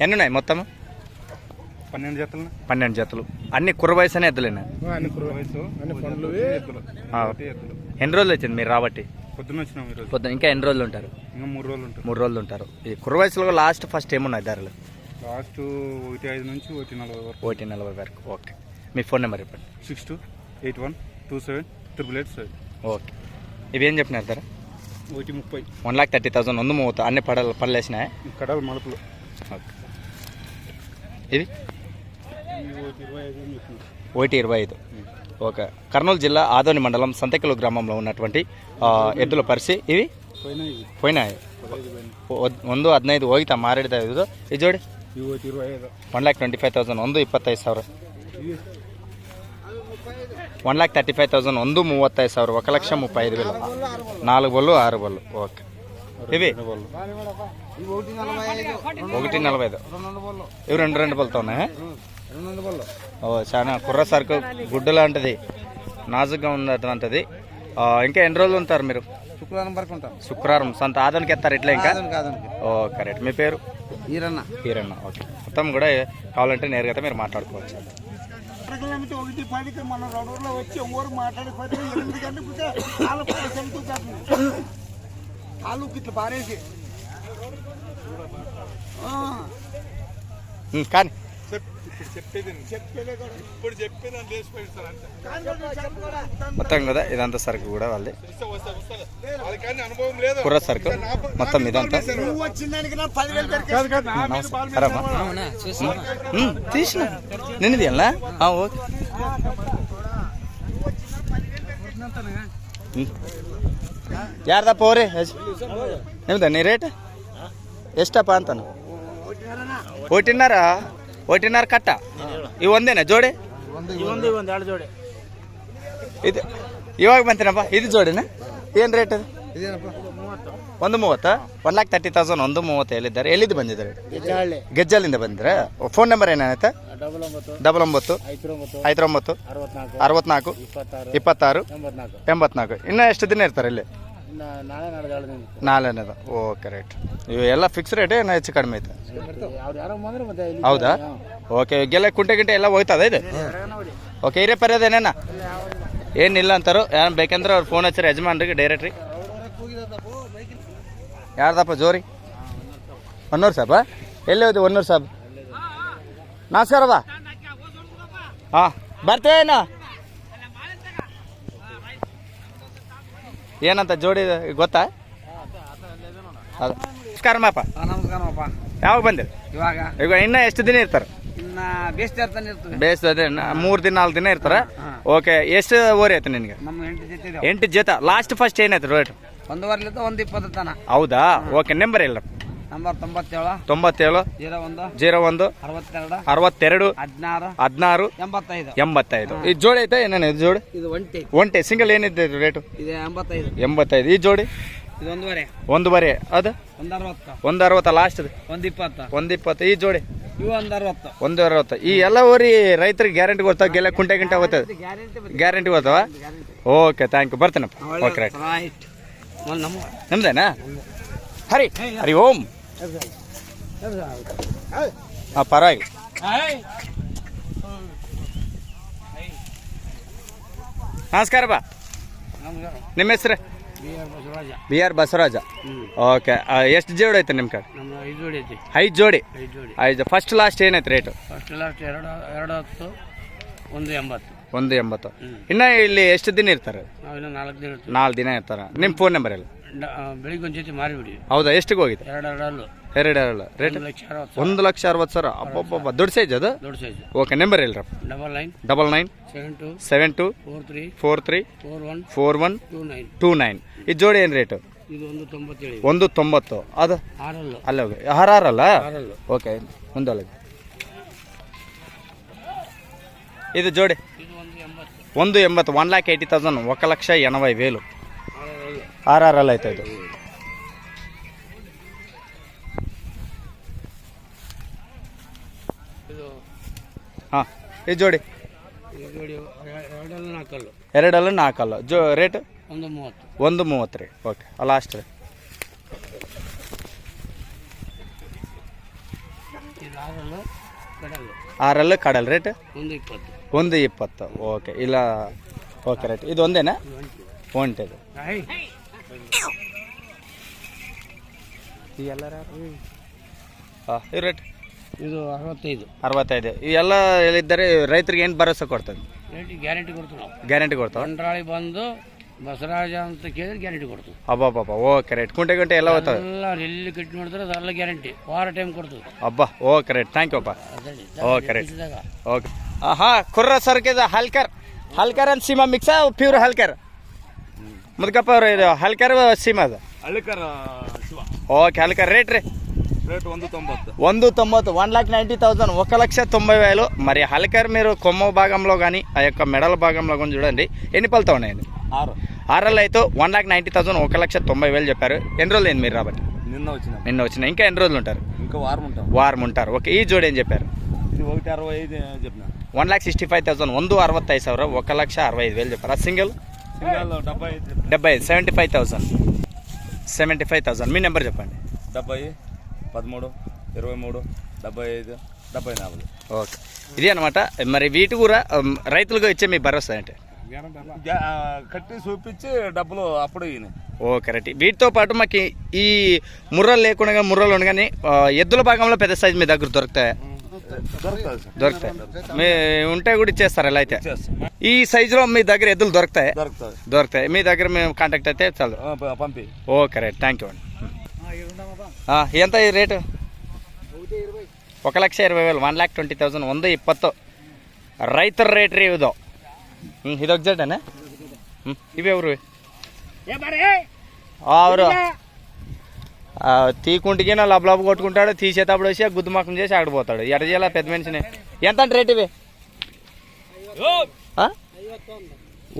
ఎన్ని ఉన్నాయి మొత్తం? 12 జతలు. 12 జతలు. అన్ని కుర్ర వయసు అనే ఎద్దులేనా? ఎన్ని రోజులు వచ్చింది మీరు రాబట్టి? పొద్దున్న వచ్చినాం ఈరోజు. పొద్దున్న. ఇంకా ఎన్ని రోజులు ఉంటారు? ఇంకా 3 రోజులు ఉంటారు. 3 రోజులు ఉంటారు. ఈ కుర్ర వయసులో లాస్ట్ ఫస్ట్ ఏమున్నాయి ధరలు? లాస్ట్ 1.5 నుంచి 1.40 వరకు. 1.40 వరకు. ఓకే. మీ ఫోన్ నెంబర్ చెప్పండి. 6281278887. ఓకే. ఇవి ఏం చెప్పినారు ధర? 1.30. 1,30,000 ఉంది మూత. అన్ని పళ్ళు వేసినాయి. కడలు మలుపులు. ఓకే. ఇది 1.25. ఓకే. కర్నూలు జిల్లా ఆదోని మండలం సంతకిలు గ్రామంలో ఉన్నటువంటి ఎద్దుల పరిసి ఇవి పోయినాయి. 1.15 ಹೋಯ್ತಾ ಮಾರಿದ ಇದು ಈ ಜೋಡಿ 1,25,000 ಒಂದು 25,000. 1,35,000 ಒಂದು 35,000. 1,35,000. 4 బళ్ళు 6 బళ్ళు. ఓకే. ఇవి 1.45. ఇవి 2 బళ్ళతో ఉన్నాయా? ఓ చాలా కుర్ర సరుకు గుడ్డు లాంటిది, నాజుగ్గా ఉన్నటువంటిది. ఇంకా ఎన్ని రోజులు ఉంటారు మీరు? శుక్రవారం వరకు ఉంటాం. శుక్రవారం సొంత ఆదానికి ఎత్తారు ఇట్లా ఇంకా? ఓ కరెక్ట్. మీ పేరు? ఈరన్న. ఈరన్న. ఓకే. మొత్తం కూడా కావాలంటే నేరుగా మీరు మాట్లాడుకోవచ్చు. కానీ మొత్తం కదా ఇదంతా సరుకు కూడా వాళ్ళది కుర్ర సరుకు మొత్తం ఇదంతా తీసిన నేను తీయాలా? ఓకే. ಯಾರ್ದಪ್ಪ ಅವ್ರಿ ನಿಮ್ದ ನೀ ರೇಟ್ ಎಷ್ಟಪ್ಪ ಅಂತಾನು? 1.5 ಕಟ್ಟ. ಇವು ಒಂದೇನಾ ಜೋಡಿ? ಇದು ಇವಾಗ ಬಂತೀನಪ್ಪ. ಇದು ಜೋಡಿನ ಏನು ರೇಟ್ ಅದು? 1.30. 1,30,000 1.30 ಹೇಳಿದ್ದಾರೆ. ಎಲ್ಲಿದ್ದು ಬಂದಿದ್ದಾರೆ? ಗೆಜ್ಜಾಲಿಂದ ಬಂದಿರಾ? ಫೋನ್ ನಂಬರ್ ಏನಾಯ್ತಾ? 99 59 64 26 84. ಇನ್ನೂ ಎಷ್ಟು ದಿನ ಇರ್ತಾರೆ ಇಲ್ಲಿ? ನಾಳೆನದು. Okay right. ಇವೆಲ್ಲ ಫಿಕ್ಸ್ ರೇಟ್ ಏನೋ ಹೆಚ್ಚು ಕಡಿಮೆ ಐತೆ? ಹೌದಾ? ಓಕೆ. ಈಗೆಲ್ಲ ಕುಂಟೆ ಗಿಂಟೆ ಎಲ್ಲ ಹೋಗ್ತದ ಇದು? ಓಕೆ. ಹಿರೇ ಪರ್ಯದೇನೇನ ಏನಿಲ್ಲ ಅಂತಾರು. ಯಾರು ಬೇಕಂದ್ರೆ ಅವ್ರು ಫೋನ್ ಹಚ್ಚಾರ ಯಜಮಾನ್ರಿಗೆ ಡೈರೆಕ್ಟ್ರಿ. ಯಾರ್ದಪ್ಪ ಜೋರಿ? ಹೊನ್ನೂರು ಸಾಬ? ಎಲ್ಲಿ ಹೋಯ್ತು ಹೊನ್ನೂರು ಸಾಬ್? ನಮಸ್ಕಾರ ಬಾ. ಹಾಂ ಬರ್ತೇನು? ಏನಂತ ಜೋಡಿ ಗೊತ್ತಾ? ಅದು ನಮಸ್ಕಾರಮ್ಮಪ್ಪ. ನಮಸ್ಕಾರಪ್ಪ. ಯಾವಾಗ ಬಂದಿರಿ? ಈಗ ಇನ್ನೂ ಎಷ್ಟು ದಿನ ಇರ್ತಾರೆ? ಬೇಯಿಸ್ತದೆ 3 ದಿನ 4 ದಿನ ಇರ್ತಾರ. ಓಕೆ. ಎಷ್ಟು ಓರಿ ಆಯ್ತು ನಿನಗೆ? 8 ಜೊತೆ. ಲಾಸ್ಟ್ ಫಸ್ಟ್ ಏನಾಯ್ತು ರೇಟ್? 1.20 ತನ. ಹೌದಾ? ಓಕೆ. ನಂಬರ್ ಇಲ್ಲ? ನಂಬರ್ 97 01 62 16 85. ಈ ಜೋಡಿ ಐತೆ ಏನೇನು? ಇದು ಜೋಡಿ ಒಂಟೆ ಸಿಂಗಲ್ ಏನಿದೆ ರೇಟು? 85. ಈ ಜೋಡಿ 1.5. ಅದು 1.60 ಲಾಸ್ಟ್. 1.20. ಈ ಜೋಡಿ 1.60. ಈ ಎಲ್ಲ ಊರಿ ರೈತರಿಗೆ ಗ್ಯಾರಂಟಿ ಕೊಡ್ತಾವ? ಗೆಲ್ಲ ಕುಂಟೆ ಗಿಂಟೆ ಹೋಗ್ತದೆ? ಗ್ಯಾರಂಟಿ ಹೋಗ್ತಾವ? ಓಕೆ. Thank you. ಬರ್ತೇನಪ್ಪ. Okay right. ನಮ್ದೇನಾ? ಹರಿ ಓಂ. ಹಾಂ ಪರವಾಗಿ. ನಮಸ್ಕಾರ ಬಾ. ನಿಮ್ಮ ಹೆಸರು? BR ಬಸವರಾಜ. ಓಕೆ. ಎಷ್ಟು ಜೋಡಿ ಐತೆ ನಿಮ್ಮ ಕಡೆ? 5 ಜೋಡಿ. 5. ಫಸ್ಟ್ ಲಾಸ್ಟ್ ಏನೈತೆ ರೇಟು? 1.80. ಇನ್ನು ಇಲ್ಲಿ ಎಷ್ಟು ದಿನ ಇರ್ತಾರೆ? 4 ದಿನ ಇರ್ತಾರೆ. ನಿಮ್ಮ ಫೋನ್ ನಂಬರ್ ಎಲ್ಲ? ಬೆಳಿಗ್ಗೆ ಒಂದು ಜೊತೆ ಮಾರಿಬಿಡಿ. ಹೌದಾ? ಎಷ್ಟಿಗೆ ಹೋಗಿದೆ? 2 ರೇಟ್ 1,60,000. ಅಬ್ಬಬ್ಬ ದೊಡ್ಡ ಸೈಜ್ ಅದು? ದೊಡ್ಡ ಸೈಜ್. ಓಕೆ. ನಂಬರ್ ಹೇಳ್ರಪ್ಪ. 99 72 43 41 29. ಈ ಜೋಡಿ ಏನು ರೇಟು? ಇದು 1.90. 1.90. ಅದು ಅಲ್ಲ ಹೋಗಿ ಆರಲ್ಲ? ಓಕೆ. ಮುಂದೊಳಗೆ ಇದು ಜೋಡಿ 1.80. 1,80,000. 1,80,000. ಆರಲ್ಲ ಆಯ್ತು ಇದು. ಹಾಂ. ಈ ಜೋಡಿ 2 4 ರೇಟ್ 1.30. 1.30 ರೀ. ಓಕೆ. ಲಾಸ್ಟ್ ರೀ. ಇದು 6 ಕಡಲು 6 ಕಡಲ್ ರೇಟ್ 120 120. ಓಕೆ ಇಲ್ಲ ಓಕೆ ರೈಟ್. ಇದು ಒಂದೇನಾ ಒಂಟೆದು ಈ ಎಲ್ಲ ಹಾಂ ಈ ರೇಟ್ ಇದು 65. ಈ ಎಲ್ಲ ಹೇಳಿದ್ದಾರೆ ರೈತರಿಗೆ ಏನು ಭರೋಸೆ ಕೊಡ್ತದೆ? ಗ್ಯಾರಂಟಿ ಕೊಡ್ತೀವಿ ನಾವು. ಗ್ಯಾರಂಟಿ ಕೊಡ್ತಾವ? ಬಂಡ್ರಾಳಿ ಬಂದು ಬಸವರಾಜ ಅಂತ ಕೇಳಿದ್ರೆ ಗ್ಯಾರಂಟಿ ಕೊಡ್ತೀವಿ. ಅಬ್ಬಾ ಓಕೆ ರೈಟ್. ಕುಂಟೆ ಎಲ್ಲ ಹೋಗ್ತವೆ ಎಲ್ಲ ಎಲ್ಲಿ ಕಟ್ಟಿ ನೋಡಿದ್ರೆ ಅದೆಲ್ಲ ಗ್ಯಾರಂಟಿ. ವಾರ ಟೈಮ್ ಕೊಡ್ತೀವಿ. ಅಬ್ಬಾ ಓಕೆ ರೈಟ್. ಥ್ಯಾಂಕ್ ಯು ಅಪ್ಪ. Okay right. ಓಕೆ ಹಾಂ ಕುರ್ರ ಸರ್ಕಿದ ಹಲ್ಕರ್ ಅಂತ ಸೀಮಾ ಮಿಕ್ಸಾ ಪ್ಯೂರ್ ಹಲ್ಕರ್ ಮುದ್ಕಪ್ಪ ಅವ್ರು ಇದು ಹಲ್ಕರ್ ಸೀಮಾ ಅದು ಹಳ್ಳಿಕರ ಶಿವ ಓಕೆ ಹಲ್ಕರ್ ರೇಟ್ ರೀ రేట్ 190. 1,90,000 1,90,000 మరి హల్కర్ మీరు కొమ్మ భాగంలో కానీ ఆ యొక్క మెడల భాగంలో కానీ చూడండి ఎన్ని పలుతా ఉన్నాయండి? 6 అయితే 1,90,000 1,90,000 చెప్పారు. ఎన్ని రోజులు అయింది మీరు రాబట్టి? నిన్న వచ్చిన. ఇంకా ఎన్ని రోజులు ఉంటారు? ఇంకా వారం ఉంటారు. ఓకే ఈ జోడి ఏం చెప్పారు? ఇది 165 చెప్పిన. 1,65,000 165,000 1,65,000 చెప్పారు. ఆ సింగిల్ 75 75,000 మీ నెంబర్ చెప్పండి. 70 13 23 75 74. ఓకే ఇది అనమాట. మరి వీటి కూడా రైతులుగా ఇచ్చే మీ భరోసా ఏంటి? కట్టి చూపించి డబ్బులు అప్పుడు ఓకే రైట్. వీటితో పాటు మాకు ఈ ముర్రలు లేకుండా ముర్రలు ఉండగానే ఎద్దుల భాగంలో పెద్ద సైజు మీ దగ్గర దొరుకుతాయి? మీ ఉంటే కూడా ఇచ్చేస్తారు ఎలా అయితే? ఈ సైజులో మీ దగ్గర ఎద్దులు దొరుకుతాయి మీ దగ్గర మేము కాంటాక్ట్ అయితే చాలు పంపి. Okay right. థ్యాంక్ యూ అండి. ఎంత ఈ రేటు? 1,20,000 1,20,000 120 ರೈತರ ರೇಟ್ ರೀ ಇದು. ಇದೊಂದು ಜಟನೆ ఇవి ఎవరు? ಅವರು తీకుంటికి లబ్ కొట్టుకుంటాడు, తీసేటప్పుడు వచ్చి గుద్దుమాకం చేసి ఆడిపోతాడు. ఎడ చేయాల పెద్ద మనిషిని. ఎంత అంటే రేట్ ఇవి?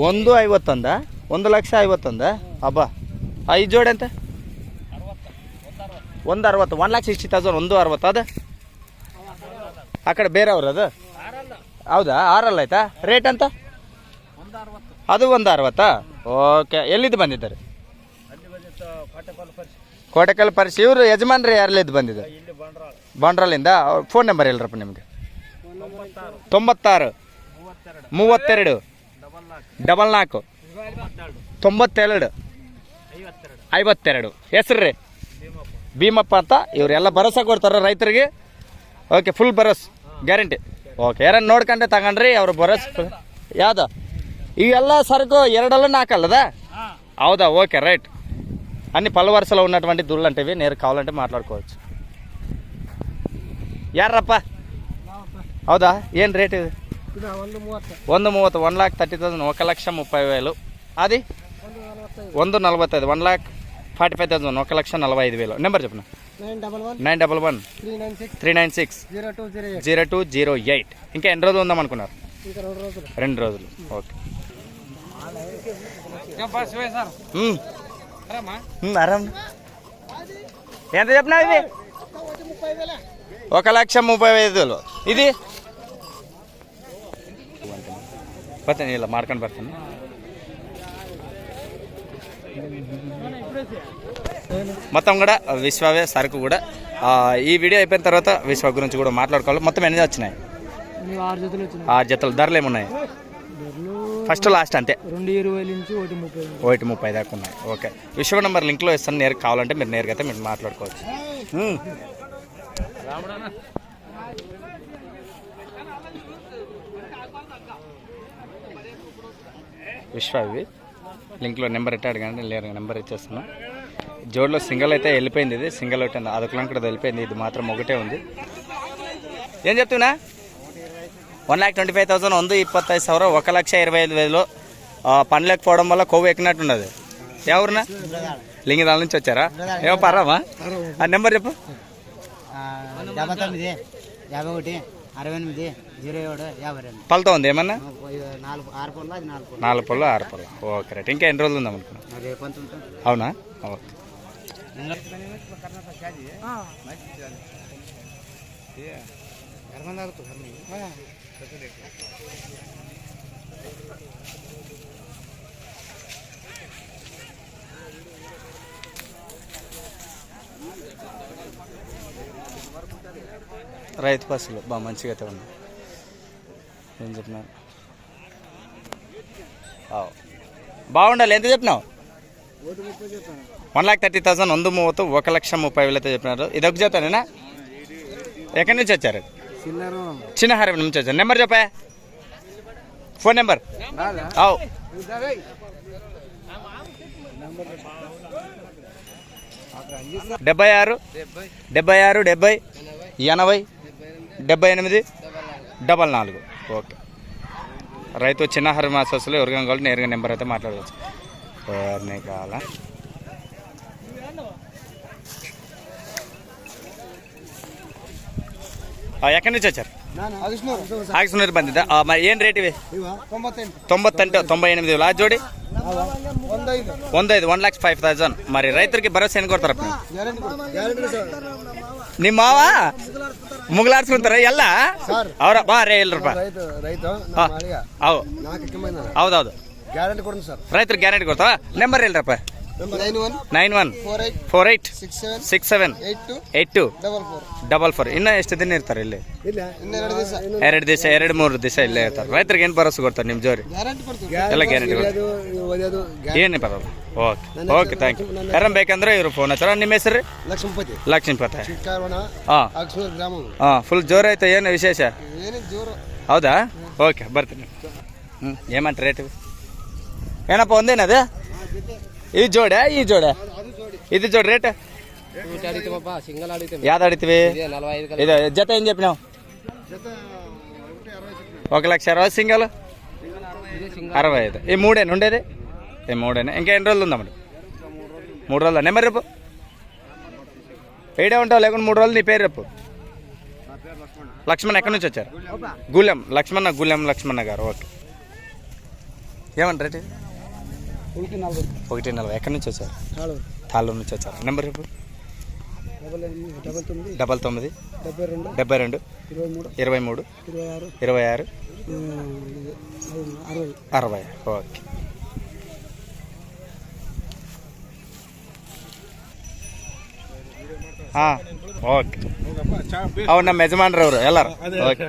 150 1,50,000 అబ్బా. ఈ జోడు ఎంత? 160 1,60,000 160 ಅದು ಅಕಡೆ ಬೇರೆಯವ್ರು ಅದು ಹೌದಾ? 6 ಆಯ್ತಾ? ರೇಟ್ ಅಂತ ಅದು 160. ಓಕೆ ಎಲ್ಲಿದ್ದು ಬಂದಿದ್ದಾರೆ? ಕೋಟೆಕಲ್ ಪರಿಸಿ. ಇವರು ಯಜಮಾನ್ರಿ ಯಾರಲ್ಲಿದ್ದು ಬಂದಿದ್ದಾರೆ? ಬಂಡ್ರಲ್ಲಿಂದ. ಫೋನ್ ನಂಬರ್ ಹೇಳ್ರಪ್ಪ ನಿಮಗೆ. 96 32 44 92 52. ಹೆಸರು ರೀ? ಭೀಮಪ್ಪ ಅಂತ. ಇವರೆಲ್ಲ ಭರೋಸಾ ಕೊಡ್ತಾರೆ ರೈತರಿಗೆ. ಓಕೆ ಫುಲ್ ಭರೋಸೆ ಗ್ಯಾರಂಟಿ. ಓಕೆ ಯಾರನ್ನ ನೋಡ್ಕೊಂಡೆ ತಗೊಂಡ್ರಿ ಅವ್ರ ಭರೋಸೆ. ಯಾವ್ದು ఇవెల్లా సరుకు 2-4 అవుదా? Okay right. అన్ని పలు వరుసలో ఉన్నటువంటి దుళ్ళు అంటే ఇవి. నేరు కావాలంటే మాట్లాడుకోవచ్చు. యారప్ప అవుదా? ఏం రేట్ ఇది? 130 1,30,000 1,30,000. అది 145 1,45,000 1,45,000. నెంబర్ చెప్పిన 911 396 0208. ఇంకా ఎన్ని రోజులు ఉందాం అనుకున్నారు? 2 రోజులు. ఓకే ఆరామ్. ఎంత చెప్పినా ఇది? 1,35,000. ఇది ಬರ್ತೀನಿ ಇಲ್ಲ ಮಾಡ್ಕೊಂಡು ಬರ್ತೀನಿ. మొత్తం కూడా విశ్వవే సరుకు కూడా ఈ వీడియో అయిపోయిన తర్వాత విశ్వ గురించి కూడా మాట్లాడుకోవాలి. మొత్తం ఎన్ని వచ్చినాయి? 6 జతలు. ధరలు ఏమున్నాయి? ఫస్ట్ లాస్ట్ అంతే 220 నుంచి 130 దాకా ఉన్నాయి. ఓకే విశ్వ నెంబర్ లింక్లో ఇస్తాను. నేరుగా కావాలంటే మీరు నేరుగా అయితే మీరు మాట్లాడుకోవచ్చు. విశ్వ ఇవి లింక్లో నెంబర్ ఇట్టాడు కానీ లేరు నెంబర్ ఇచ్చేస్తున్నాం. జోడ్లో సింగిల్ అయితే వెళ్ళిపోయింది. ఇది సింగిల్ ఒకటి అదొకలం కూడా వెళ్ళిపోయింది. ఇది మాత్రం ఒకటే ఉంది. ఏం చెప్తున్నా? 1,25,000 125,000 1,25,000 పని లేకపోవడం వల్ల కొవ్వు ఎక్కినట్టున్నది. ఎవరున్నా? లింగిదాల నుంచి వచ్చారా? ఏమో పర్వామా? ఆ నెంబర్ చెప్పు. 59 51 68 07 52. పలుతా ఉంది ఏమన్నా? 4 పళ్ళు 6 పళ్ళు. Okay right. ఇంకా ఎన్ని రోజులు ఉందాం అనుకున్నా? అవునా? ఓకే రైతు పశువులు బాగా మంచిగా అయితే ఉంది. ఏం చెప్పినావు? బాగుండాలి. ఎంత చెప్పినావు? 1,30,000 ಒಂದು 30 1,30,000 అయితే చెప్పినారు. ఇది ఒక జతనేనా? ఎక్కడి నుంచి వచ్చారు? చిన్న హరం నుంచి వచ్చారు. నెంబర్ చెప్పా, ఫోన్ నెంబర్. 76 70 80 78 44. ఓకే. రైతు చిన్న హరి మాసస్సులో ఎవరికైనా కావాలి నేరుగా నెంబర్ అయితే మాట్లాడవచ్చు. ఎవరిని కావాలా? ఎక్కడి నుంచి వచ్చారు? ఆగిస్తున్నారు బందిదా. మరి ఏం రేట్ ఇవి? 98 ఆ జోడి 1,05,000. మరి రైతులకి భరోసా ఎన్ని కొడతారు? నీ మావా ముగ్గులాడుకుంటారా? ఎల్లా అవరా బా రే రూపాయలు. ಹೌದೌದು ರೈತರು ಗ್ಯಾರಂಟಿ ಕೊಡ್ತಾವ. ನಂಬರ್ ಹೇಳ್ರಪ್ಪ. 9148678244. ಇನ್ನೂ ಎಷ್ಟು ದಿನ ಇರ್ತಾರೆ ಇಲ್ಲಿ? 2 ದಿವಸ 2-3 ದಿವಸ ಇಲ್ಲೇ ಇರ್ತಾರೆ. ರೈತರಿಗೆ ಏನು ಭರೋಸೆ ಕೊಡ್ತಾರೆ ನಿಮ್ಮ ಜೋರಿ? ಎಲ್ಲ ಗ್ಯಾರಂಟಿ ಏನು ಬರೋದು. Okay thank you. ಯಾರನ್ನ ಬೇಕಂದ್ರೆ ಇವರು ಫೋನ್ ಹಚ್ಚಾರ. ನಿಮ್ಮ ಹೆಸರು? ಲಕ್ಷ್ಮೀಪತಿ. ಹಾಂ ಫುಲ್ ಜೋರು ಐತೆ. ಏನು ವಿಶೇಷ? ಹೌದಾ? ಓಕೆ ಬರ್ತೀನಿ. ಏಮಂತ ರೇಟ್ ಏನಪ್ಪ? ಒಂದೇನದು? ಈ ಜೋಡೆ ಇದು ಜೋಡಿ ರೇಟ್ ಯಾವ್ದು ಆಡಿತೀವಿ? ಇದು ಜೊತೆ ಏನು చెప్పినావు? 1,60,000 సింగల్ 65. ఈ మూడేనా ఉండేది? ఈ మూడేనా? ఇంకా ఎన్ని రోజులు ఉందా మరి? 3 రోజులు. నెంబర్ రేపు ఏడే ఉంటావు లేకుండా 3 రోజులు. నీ పేరు రేపు? లక్ష్మణ్. ఎక్కడి నుంచి వచ్చారు? గులెం లక్ష్మణ గారు. ఓకే. ఏమంటారు రేటు? 1,40. ఎక్కడి నుంచి వచ్చారు? తాళ్ళూరు నుంచి వచ్చారు. నెంబర్ రేపు? 99 72 23 26 60. ఓకే. ಓಕೆ. ಅವ್ರು ನಮ್ಮ ಯಜಮಾನ್ರವರು ಎಲ್ಲರೂ. ಓಕೆ.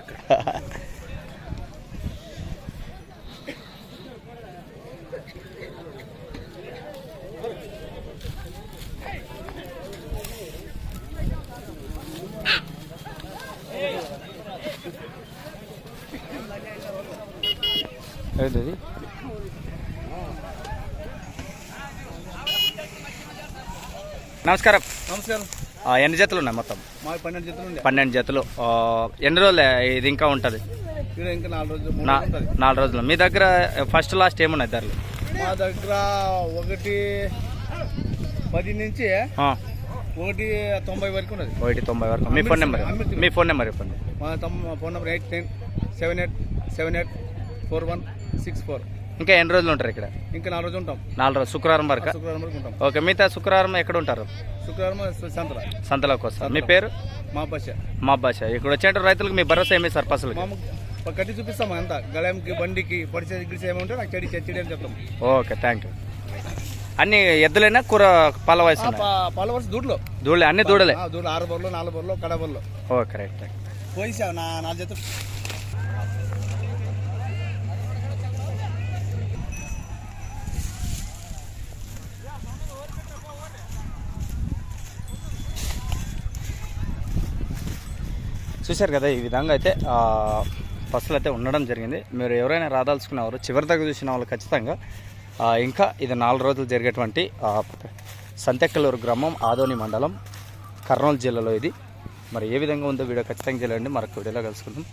నమస్కారం. ఎన్ని జతలు ఉన్నాయి మొత్తం? 12 జతలు. ఎన్ని రోజులు ఇది ఇంకా ఉంటుంది? ఇంకా 4 రోజులు. మీ దగ్గర ఫస్ట్ లాస్ట్ ఏమున్నాయి ధరలు? మా దగ్గర 1,10 నుంచి 1,90 వరకు ఉన్నది. 1,90 వరకు. మీ ఫోన్ నెంబర్ చెప్పండి. మా ఫోన్ నెంబర్ 8978784164. ఇంకా ఎన్ని రోజులు ఉంటారు ఇక్కడ? ఇంకా 4 రోజులు ఉంటాం. 4 రోజులు. శుక్రవారం వరకు ఉంటాం. ఓకే. మిగతా శుక్రవారం ఎక్కడ ఉంటారు? శుక్రవారం సంతలోకి వస్తారు. మీ పేరు? మా భాష. ఇక్కడ వచ్చే రైతులకు మీ భరోసా ఏమి సార్? పసలు కట్టి చూపిస్తాం. అంతా గళంకి బండికి పరిచయం గిడిచి ఏమంటే నాకు చెడి అని చెప్తాం. Okay thank you. అన్ని ఎద్దులైనా కూర పాల వయసు? పాల వయసు దూడలే అన్ని దూడలే. 6 బర్లు 4 బర్లు కడ బర్లు. Okay right. పోయిసా 4 జతలు. చూశారు కదా, ఈ విధంగా అయితే బస్సులు అయితే ఉండడం జరిగింది. మీరు ఎవరైనా రాదాల్చుకునేవారు చివరి దగ్గర చూసిన వాళ్ళు ఖచ్చితంగా ఇంకా ఇది 4 రోజులు జరిగేటువంటి సంతెక్కలూరు గ్రామం, ఆదోని మండలం, కర్నూలు జిల్లాలో ఇది. మరి ఏ విధంగా ఉందో వీడియో ఖచ్చితంగా తెలియండి. మరొక వీడియోలో కలుసుకుందాం.